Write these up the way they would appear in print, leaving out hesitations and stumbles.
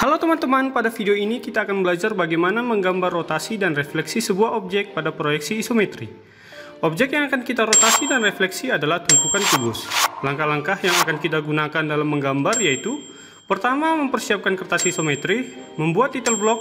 Halo teman-teman, pada video ini kita akan belajar bagaimana menggambar rotasi dan refleksi sebuah objek pada proyeksi isometri. Objek yang akan kita rotasi dan refleksi adalah tumpukan kubus. Langkah-langkah yang akan kita gunakan dalam menggambar yaitu: pertama, mempersiapkan kertas isometri, membuat title block,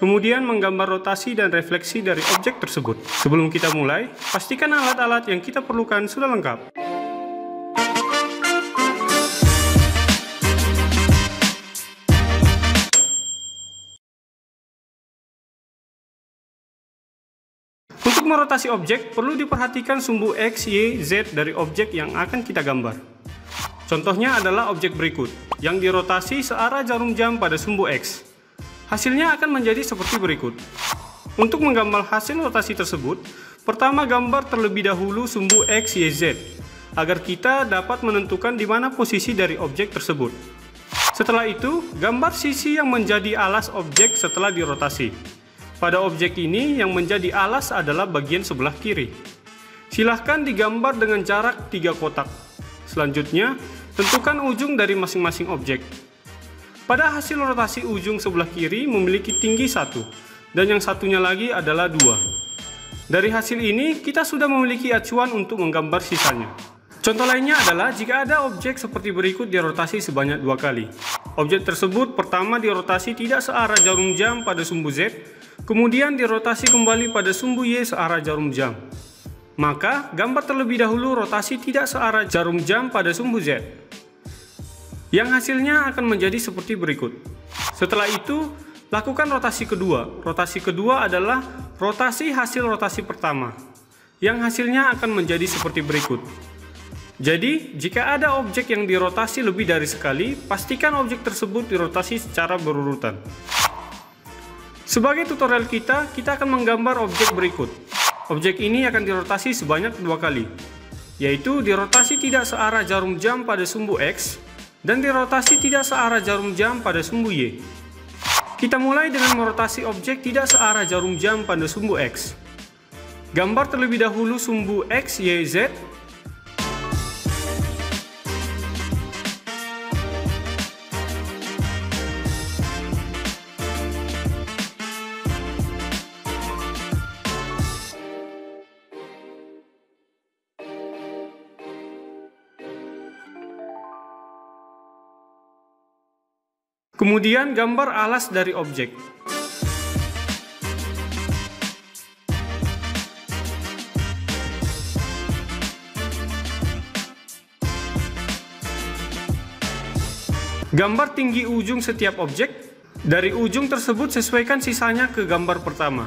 kemudian menggambar rotasi dan refleksi dari objek tersebut. Sebelum kita mulai, pastikan alat-alat yang kita perlukan sudah lengkap. Untuk merotasi objek, perlu diperhatikan sumbu X, Y, Z dari objek yang akan kita gambar. Contohnya adalah objek berikut, yang dirotasi searah jarum jam pada sumbu X. Hasilnya akan menjadi seperti berikut. Untuk menggambar hasil rotasi tersebut, pertama gambar terlebih dahulu sumbu X, Y, Z, agar kita dapat menentukan di mana posisi dari objek tersebut. Setelah itu, gambar sisi yang menjadi alas objek setelah dirotasi. Pada objek ini, yang menjadi alas adalah bagian sebelah kiri. Silahkan digambar dengan jarak 3 kotak. Selanjutnya, tentukan ujung dari masing-masing objek. Pada hasil rotasi, ujung sebelah kiri memiliki tinggi 1, dan yang satunya lagi adalah 2. Dari hasil ini, kita sudah memiliki acuan untuk menggambar sisanya. Contoh lainnya adalah jika ada objek seperti berikut dirotasi sebanyak 2 kali. Objek tersebut pertama dirotasi tidak searah jarum jam pada sumbu Z, kemudian dirotasi kembali pada sumbu Y searah jarum jam. Maka, gambar terlebih dahulu rotasi tidak searah jarum jam pada sumbu Z, yang hasilnya akan menjadi seperti berikut. Setelah itu, lakukan rotasi kedua. Rotasi kedua adalah rotasi hasil rotasi pertama, yang hasilnya akan menjadi seperti berikut. Jadi, jika ada objek yang dirotasi lebih dari sekali, pastikan objek tersebut dirotasi secara berurutan. Sebagai tutorial kita akan menggambar objek berikut. Objek ini akan dirotasi sebanyak 2 kali, yaitu dirotasi tidak searah jarum jam pada sumbu X, dan dirotasi tidak searah jarum jam pada sumbu Y. Kita mulai dengan merotasi objek tidak searah jarum jam pada sumbu X. Gambar terlebih dahulu sumbu X, Y, Z. Kemudian gambar alas dari objek. Gambar tinggi ujung setiap objek. Dari ujung tersebut sesuaikan sisanya ke gambar pertama.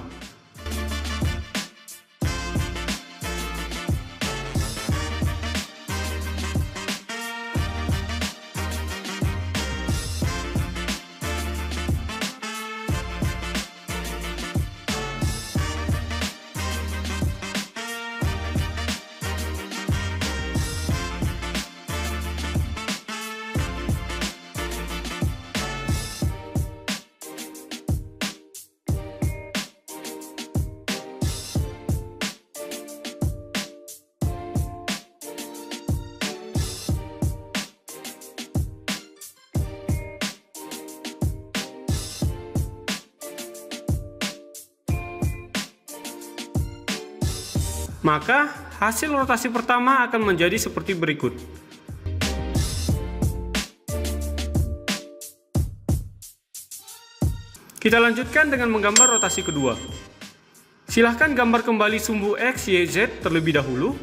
Maka, hasil rotasi pertama akan menjadi seperti berikut. Kita lanjutkan dengan menggambar rotasi kedua. Silahkan gambar kembali sumbu X, Y, Z terlebih dahulu.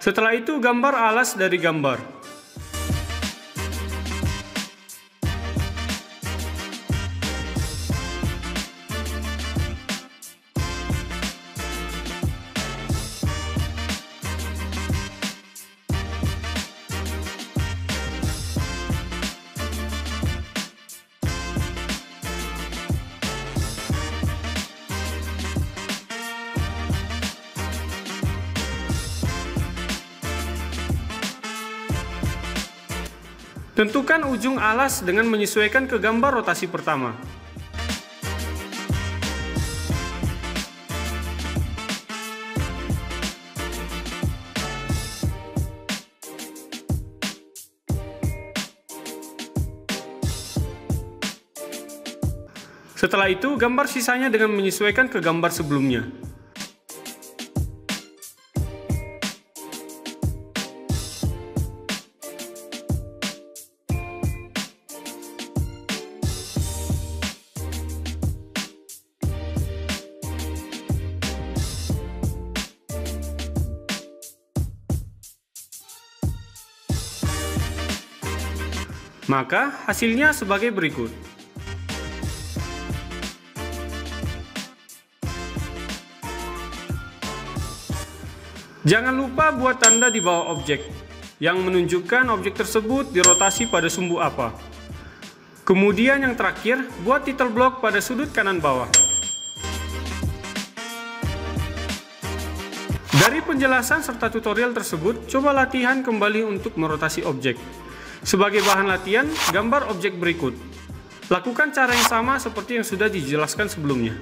Setelah itu, gambar alas dari gambar. Tentukan ujung alas dengan menyesuaikan ke gambar rotasi pertama. Setelah itu, gambar sisanya dengan menyesuaikan ke gambar sebelumnya. Maka, hasilnya sebagai berikut. Jangan lupa buat tanda di bawah objek, yang menunjukkan objek tersebut dirotasi pada sumbu apa. Kemudian yang terakhir, buat title block pada sudut kanan bawah. Dari penjelasan serta tutorial tersebut, coba latihan kembali untuk merotasi objek. Sebagai bahan latihan, gambar objek berikut. Lakukan cara yang sama seperti yang sudah dijelaskan sebelumnya.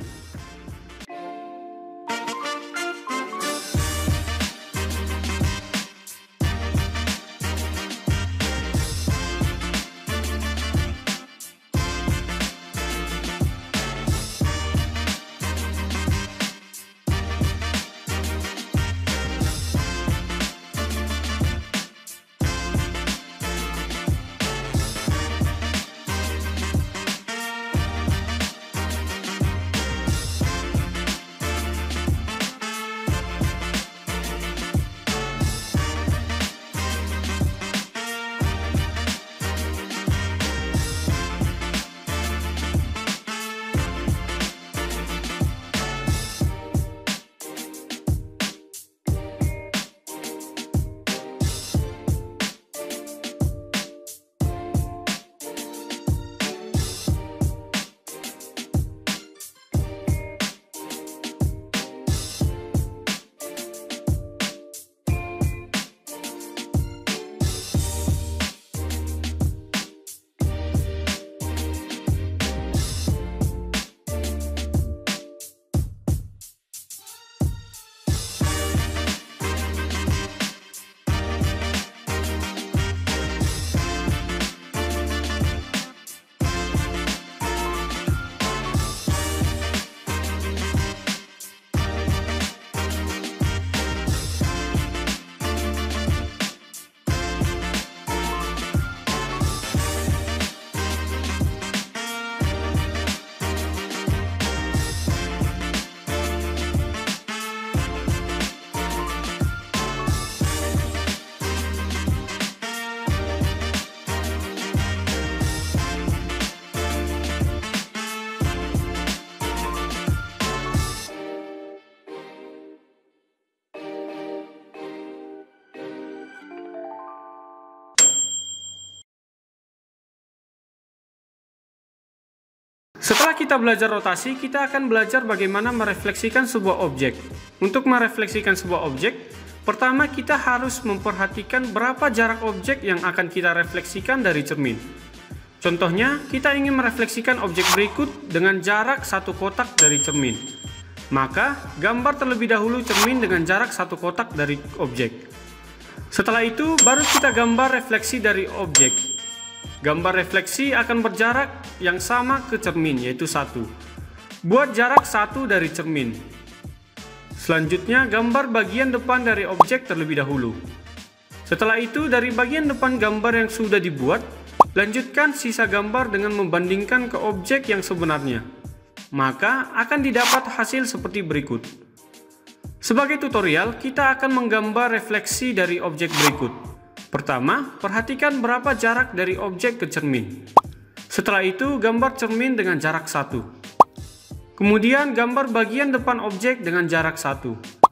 Setelah kita belajar rotasi, kita akan belajar bagaimana merefleksikan sebuah objek. Untuk merefleksikan sebuah objek, pertama kita harus memperhatikan berapa jarak objek yang akan kita refleksikan dari cermin. Contohnya, kita ingin merefleksikan objek berikut dengan jarak satu kotak dari cermin. Maka, gambar terlebih dahulu cermin dengan jarak satu kotak dari objek. Setelah itu, baru kita gambar refleksi dari objek. Gambar refleksi akan berjarak yang sama ke cermin, yaitu 1. Buat jarak 1 dari cermin. Selanjutnya, gambar bagian depan dari objek terlebih dahulu. Setelah itu, dari bagian depan gambar yang sudah dibuat, lanjutkan sisa gambar dengan membandingkan ke objek yang sebenarnya. Maka, akan didapat hasil seperti berikut. Sebagai tutorial, kita akan menggambar refleksi dari objek berikut. Pertama, perhatikan berapa jarak dari objek ke cermin. Setelah itu, gambar cermin dengan jarak 1. Kemudian, gambar bagian depan objek dengan jarak 1.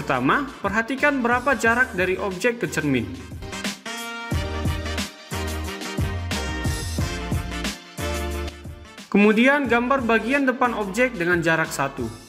Pertama, perhatikan berapa jarak dari objek ke cermin. Kemudian gambar bagian depan objek dengan jarak 1.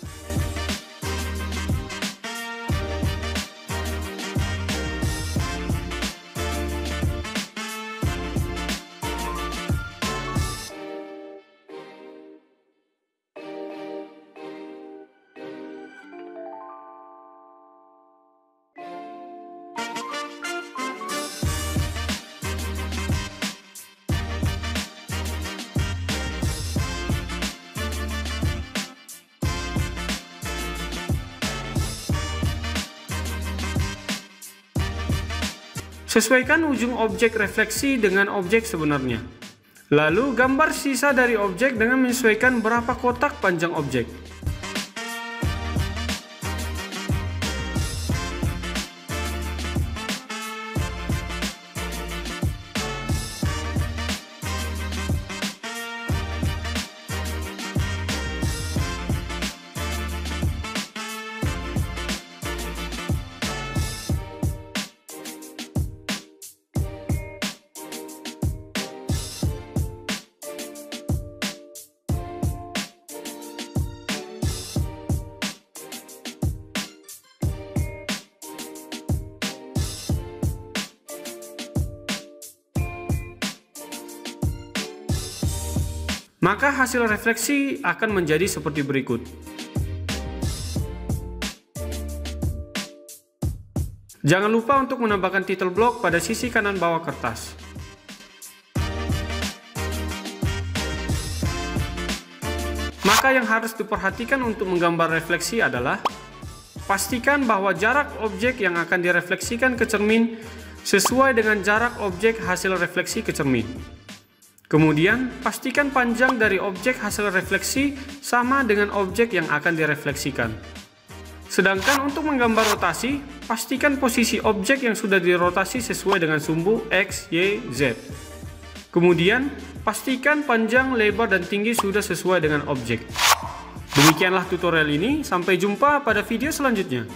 Sesuaikan ujung objek refleksi dengan objek sebenarnya. Lalu gambar sisa dari objek dengan menyesuaikan berapa kotak panjang objek. Maka hasil refleksi akan menjadi seperti berikut. Jangan lupa untuk menambahkan title block pada sisi kanan bawah kertas. Maka yang harus diperhatikan untuk menggambar refleksi adalah pastikan bahwa jarak objek yang akan direfleksikan ke cermin sesuai dengan jarak objek hasil refleksi ke cermin. Kemudian, pastikan panjang dari objek hasil refleksi sama dengan objek yang akan direfleksikan. Sedangkan untuk menggambar rotasi, pastikan posisi objek yang sudah dirotasi sesuai dengan sumbu X, Y, Z. Kemudian, pastikan panjang, lebar, dan tinggi sudah sesuai dengan objek. Demikianlah tutorial ini, sampai jumpa pada video selanjutnya.